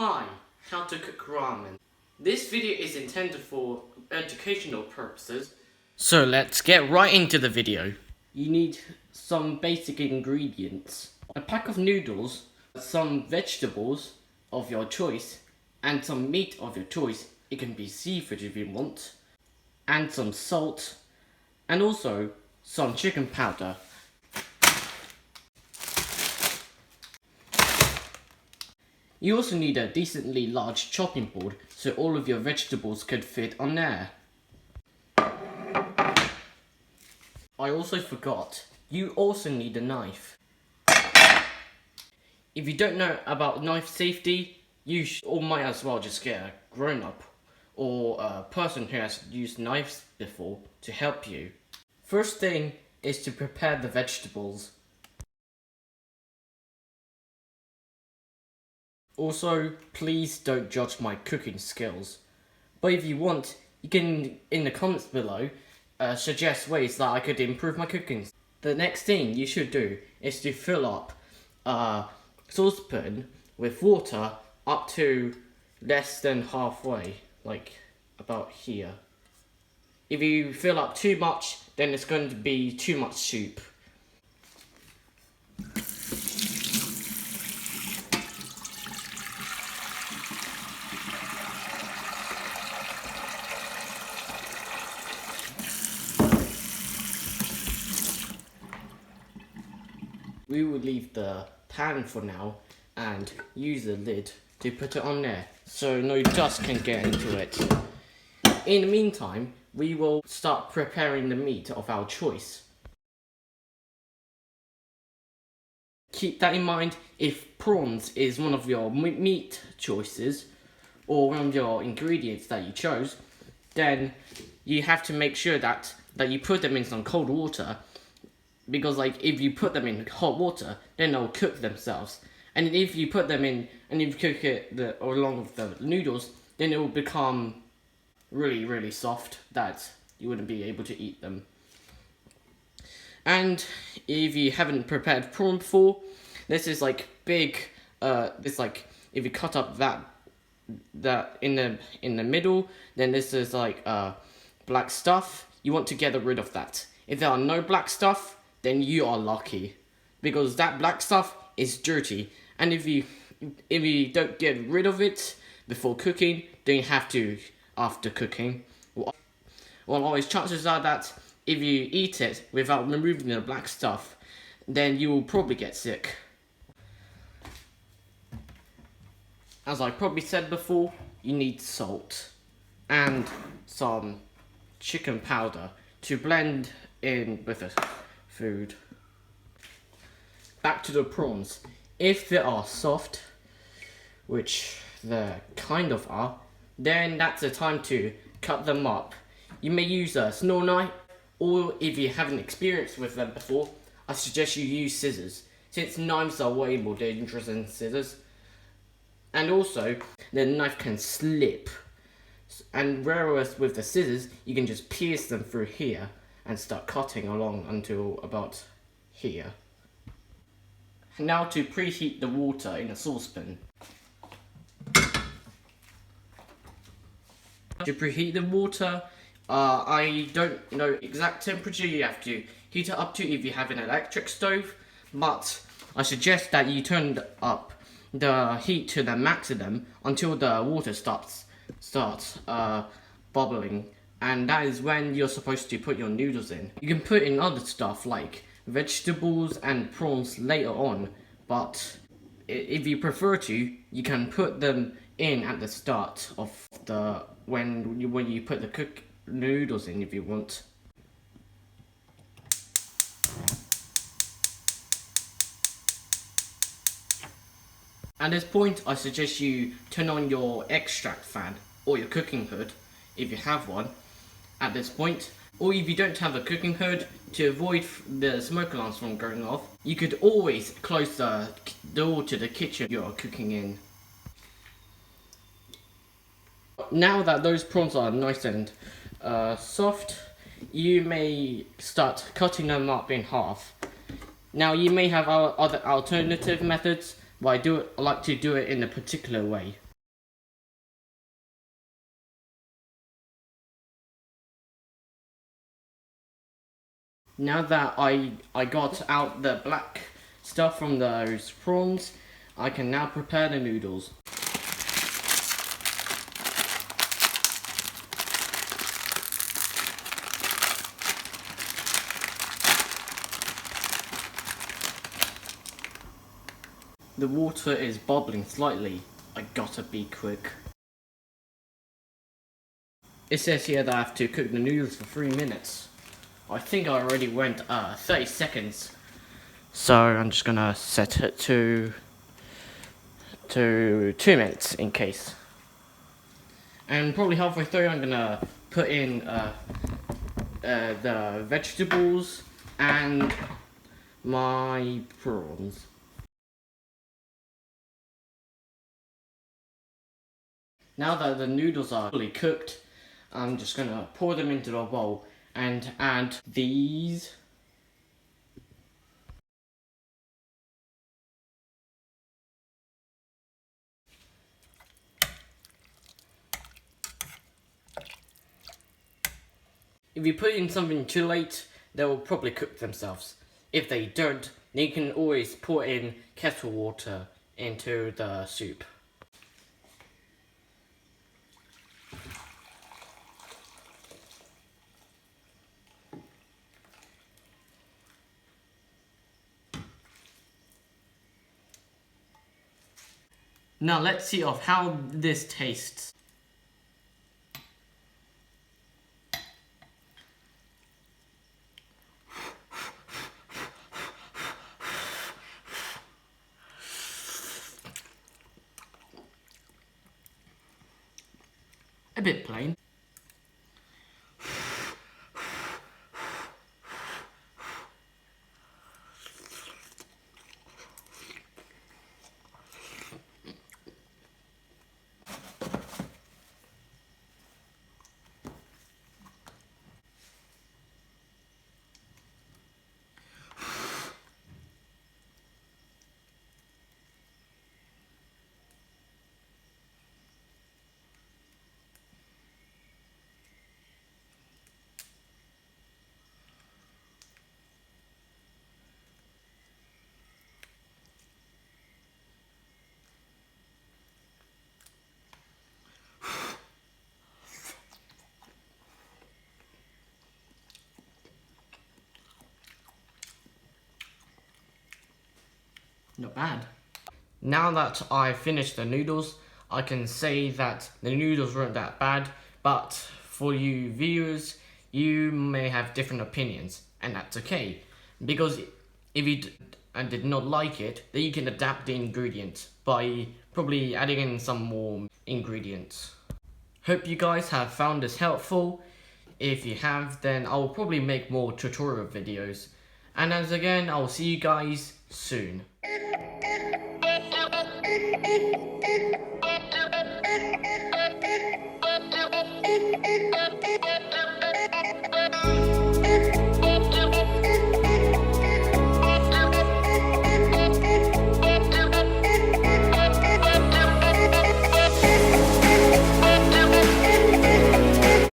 Hi, how to cook ramen. This video is intended for educational purposes, so let's get right into the video. You need some basic ingredients. A pack of noodles, some vegetables of your choice, and some meat of your choice. It can be seafood if you want, and some salt, and also some chicken powder. You also need a decently large chopping board so all of your vegetables could fit on there. I also forgot, you also need a knife. If you don't know about knife safety, you might as well just get a grown-up or a person who has used knives before to help you. First thing is to prepare the vegetables. Also, please don't judge my cooking skills. But if you want, you can, in the comments below, suggest ways that I could improve my cooking. The next thing you should do is to fill up a saucepan with water up to less than halfway, like about here. If you fill up too much, then it's going to be too much soup. We will leave the pan for now and use the lid to put it on there so no dust can get into it. In the meantime, we will start preparing the meat of our choice. Keep that in mind, if prawns is one of your meat choices or one of your ingredients that you chose, then you have to make sure that you put them in some cold water. Because if you put them in hot water, then they'll cook themselves. And if you put them in, and if you cook it along with the noodles, then it will become really soft that you wouldn't be able to eat them. And if you haven't prepared prawn before, this is big. If you cut up that in the middle, then this is black stuff. You want to get rid of that. If there are no black stuff, then you are lucky, because that black stuff is dirty, and if you don't get rid of it before cooking, then you have to after cooking. Well, always chances are that if you eat it without removing the black stuff, then you will probably get sick. As I probably said before, you need salt and some chicken powder to blend in with it. Food. Back to the prawns. If they are soft, which they kind of are, then that's the time to cut them up. You may use a small knife, or if you haven't experienced with them before, I suggest you use scissors, since knives are way more dangerous than scissors. And also, the knife can slip. And whereas with the scissors, you can just pierce them through here and start cutting along until about here. Now to preheat the water in a saucepan. To preheat the water, I don't know exact temperature you have to heat it up to if you have an electric stove, but I suggest that you turn up the heat to the maximum until the water starts bubbling. And that is when you're supposed to put your noodles in. You can put in other stuff like vegetables and prawns later on, but if you prefer to, you can put them in at the start of when you put the noodles in if you want. At this point, I suggest you turn on your extract fan or your cooking hood if you have one. At this point, or if you don't have a cooking hood, to avoid the smoke alarms from going off, you could always close the door to the kitchen you're cooking in. Now that those prawns are nice and soft, you may start cutting them up in half. Now you may have other alternative methods, but I like to do it in a particular way. Now that I got out the black stuff from those prawns, I can now prepare the noodles. The water is bubbling slightly. I gotta be quick. It says here that I have to cook the noodles for 3 minutes. I think I already went 30 seconds. So I'm just gonna set it to 2 minutes in case. And probably halfway through I'm gonna put in the vegetables and my prawns. Now that the noodles are fully cooked, I'm just gonna pour them into the bowl and add these. If you put in something too late, they will probably cook themselves. If they don't, then you can always pour in kettle water into the soup. Now let's see of how this tastes. A bit plain. Not bad. Now that I've finished the noodles, I can say that the noodles weren't that bad, but for you viewers, you may have different opinions, and that's okay. Because if you did not like it, then you can adapt the ingredients by probably adding in some more ingredients. Hope you guys have found this helpful. If you have, then I'll probably make more tutorial videos. And as again, I'll see you guys soon.